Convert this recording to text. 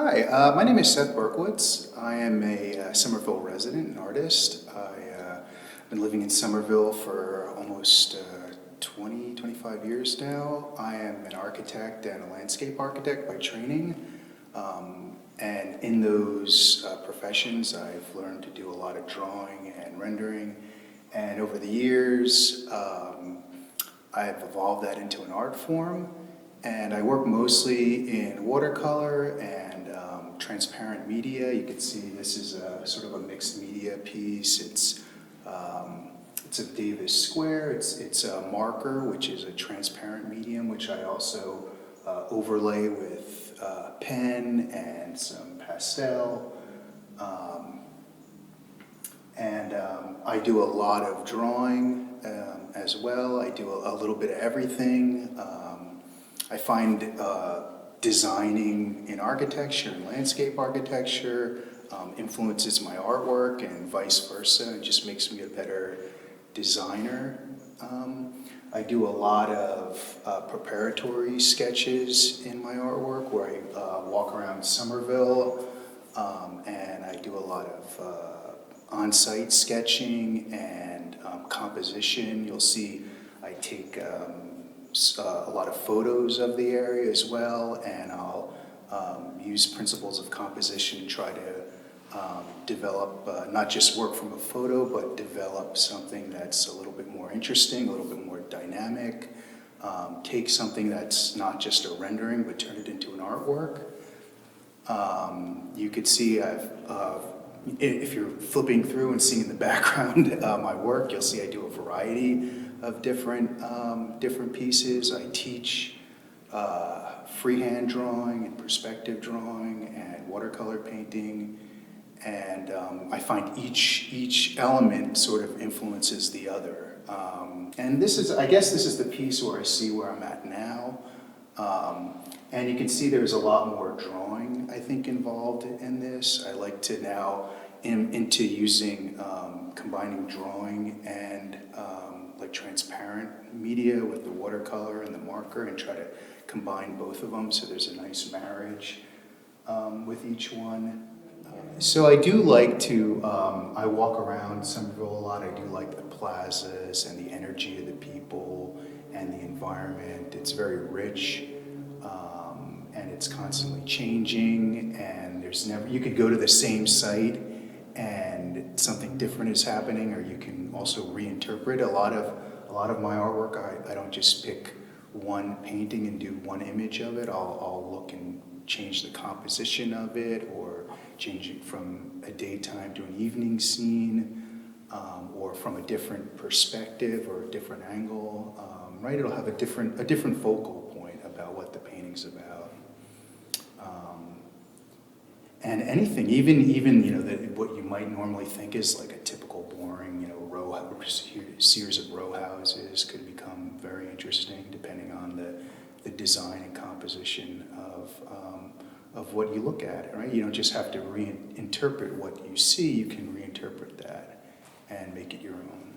Hi, my name is Seth Berkowitz. I am a Somerville resident and artist. I've been living in Somerville for almost 25 years now. I am an architect and a landscape architect by training. And in those professions, I've learned to do a lot of drawing and rendering. And over the years, I've evolved that into an art form. And I work mostly in watercolor and transparent media. You can see this is a sort of a mixed media piece. It's a Davis square. It's a marker, which is a transparent medium, which I also overlay with pen and some pastel. I do a lot of drawing as well. I do a little bit of everything. I find designing in architecture and landscape architecture influences my artwork and vice versa. It just makes me a better designer. I do a lot of preparatory sketches in my artwork where I walk around Somerville and I do a lot of on-site sketching and composition. You'll see I take a lot of photos of the area as well, and I'll use principles of composition, try to develop, not just work from a photo, but develop something that's a little bit more interesting, a little bit more dynamic, take something that's not just a rendering, but turn it into an artwork. You could see if you're flipping through and seeing in the background my work, you'll see I do a variety of different pieces. I teach freehand drawing and perspective drawing and watercolor painting, and I find each element sort of influences the other. And I guess this is the piece where I see where I'm at now. And you can see there's a lot more drawing, I think, involved in this. I like to now into using combining drawing and like transparent media with the watercolor and the marker, and try to combine both of them so there's a nice marriage with each one. So I do like to, I walk around Somerville a lot. I do like the plazas and the energy of the people and the environment. It's very rich and it's constantly changing, and you could go to the same site and something different is happening, or you can also reinterpret a lot of my artwork. I don't just pick one painting and do one image of it. I'll look and change the composition of it, or change it from a daytime to an evening scene, or from a different perspective or a different angle. Right? It'll have a different focal point about what the painting's about. And anything, even what you might normally think is like a typical boring, series of row houses could become very interesting depending on the design and composition of what you look at. Right? You don't just have to reinterpret what you see; you can reinterpret that and make it your own.